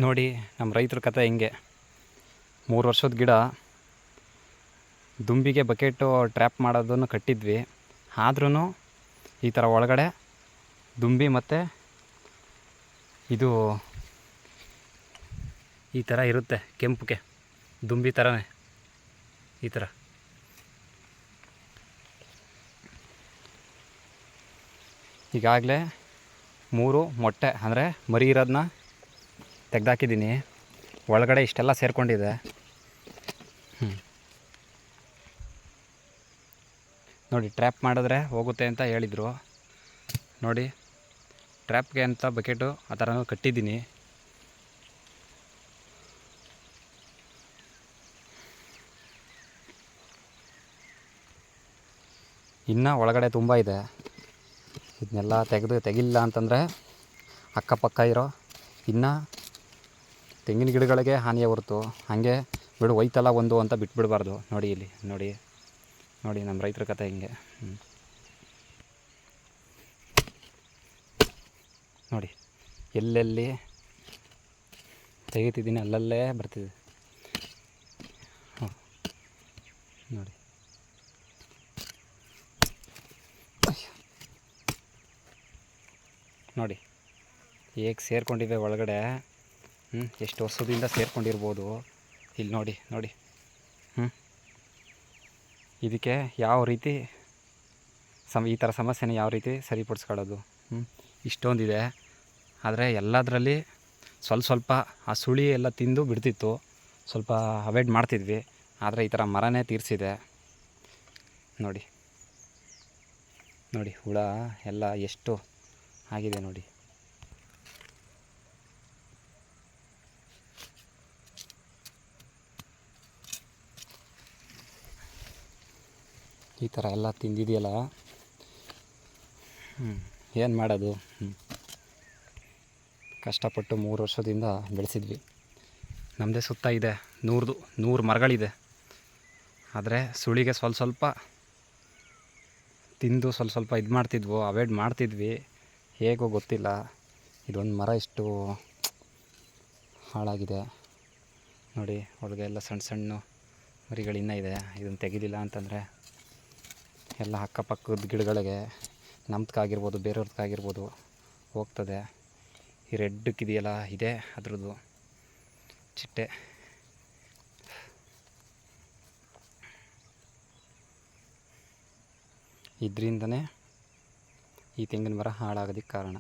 ನೋಡಿ ನಮ್ಮ ರೈತರ ಕತೆ ಹಿಂಗೆ 3 ವರ್ಷದ ಗಿಡ ದುಂಬಿಗೆ ಬಕೆಟು ಟ್ರ್ಯಾಪ್ ಮಾಡೋದನ್ನು ಕಟ್ಟಿದ್ವಿ. ಆದ್ರೂ ಈ ಥರ ಒಳಗಡೆ ದುಂಬಿ ಮತ್ತು ಇದು ಈ ಥರ ಇರುತ್ತೆ, ಕೆಂಪುಗೆ ದುಂಬಿ ಥರನೇ ಈ ಥರ. ಈಗಾಗಲೇ 3 ಮೊಟ್ಟೆ ಅಂದರೆ ಮರಿ ಇರೋದನ್ನ ತೆಗೆದಾಕಿದ್ದೀನಿ. ಒಳಗಡೆ ಇಷ್ಟೆಲ್ಲ ಸೇರಿಕೊಂಡಿದೆ. ನೋಡಿ, ಟ್ರ್ಯಾಪ್ ಮಾಡಿದ್ರೆ ಹೋಗುತ್ತೆ ಅಂತ ಹೇಳಿದರು. ನೋಡಿ, ಟ್ರ್ಯಾಪ್ಗೆ ಅಂತ ಬಕೆಟು ಆ ಥರನೂ ಕಟ್ಟಿದ್ದೀನಿ. ಇನ್ನು ಒಳಗಡೆ ತುಂಬ ಇದೆ. ಇದನ್ನೆಲ್ಲ ತೆಗಿಲ್ಲ ಅಂತಂದರೆ ಅಕ್ಕಪಕ್ಕ ಇರೋ ಇನ್ನು ತೆಂಗಿನ ಗಿಡಗಳಿಗೆ ಹಾನಿಯ ಹೊರತು ಹಾಗೆ ಬಿಡು ಹೋಯ್ತಲ್ಲ ಒಂದು ಅಂತ ಬಿಟ್ಬಿಡಬಾರ್ದು. ನೋಡಿ ಇಲ್ಲಿ ನೋಡಿ ನಮ್ಮ ರೈತರ ಕತೆ ಹಿಂಗೆ. ನೋಡಿ, ಎಲ್ಲೆಲ್ಲಿ ತೆಗಿತಿದ್ದೀನಿ ಅಲ್ಲಲ್ಲೇ ಬರ್ತಿದೆ. ನೋಡಿ, ನೋಡಿ ಹೇಗೆ ಸೇರ್ಕೊಂಡಿವೆ ಒಳಗಡೆ. ಎಷ್ಟು ವರ್ಷದಿಂದ ಸೇರ್ಕೊಂಡಿರ್ಬೋದು. ಇಲ್ಲಿ ನೋಡಿ ಇದಕ್ಕೆ ಯಾವ ರೀತಿ ಈ ಥರ ಸಮಸ್ಯೆನ ಯಾವ ರೀತಿ ಸರಿಪಡಿಸ್ಕೊಳ್ಳೋದು. ಇಷ್ಟೊಂದಿದೆ, ಆದರೆ ಎಲ್ಲದರಲ್ಲಿ ಸ್ವಲ್ಪ ಆ ಸುಳಿ ಎಲ್ಲ ತಿಂದು ಬಿಡ್ತಿತ್ತು. ಸ್ವಲ್ಪ ಅವಾಯ್ಡ್ ಮಾಡ್ತಿದ್ವಿ, ಆದರೆ ಈ ಥರ ಮರನೇ ತೀರಿಸಿದೆ. ನೋಡಿ ಹುಳ ಎಲ್ಲ ಎಷ್ಟು ಆಗಿದೆ ನೋಡಿ. ಈ ಥರ ಎಲ್ಲ ತಿಂದಿದೆಯಲ್ಲ, ಏನು ಮಾಡೋದು. ಕಷ್ಟಪಟ್ಟು 3 ವರ್ಷದಿಂದ ಬೆಳೆಸಿದ್ವಿ. ನಮ್ಮದೇ ಸುತ್ತ ಇದೆ 100 ಮರಗಳಿದೆ. ಆದರೆ ಸುಳಿಗೆ ಸ್ವಲ್ಪ ತಿಂದು ಸ್ವಲ್ಪ ಇದು ಮಾಡ್ತಿದ್ವು, ಅವಾಯ್ಡ್ ಮಾಡ್ತಿದ್ವಿ. ಹೇಗೋ ಗೊತ್ತಿಲ್ಲ, ಇದೊಂದು ಮರ ಇಷ್ಟು ಹಾಳಾಗಿದೆ. ನೋಡಿ, ಒಳಗೆ ಎಲ್ಲ ಸಣ್ಣ ಮರಿಗಳಿನ್ನೂ ಇದೆ. ಇದನ್ನು ತೆಗಿಲಿಲ್ಲ ಅಂತಂದರೆ ಎಲ್ಲ ಅಕ್ಕಪಕ್ಕದ ಗಿಡಗಳಿಗೆ ನಮ್ದಕ್ಕಾಗಿರ್ಬೋದು ಬೇರೆಯವ್ರದ್ದಾಗಿರ್ಬೋದು ಹೋಗ್ತದೆ. ಈ ರೆಡ್ಡಕ್ಕಿದೆಯಲ್ಲ, ಇದೆ ಅದ್ರದ್ದು ಚಿಟ್ಟೆ. ಇದರಿಂದನೇ ಈ ತೆಂಗಿನ ಮರ ಹಾಳಾಗೋದಕ್ಕೆ ಕಾರಣ.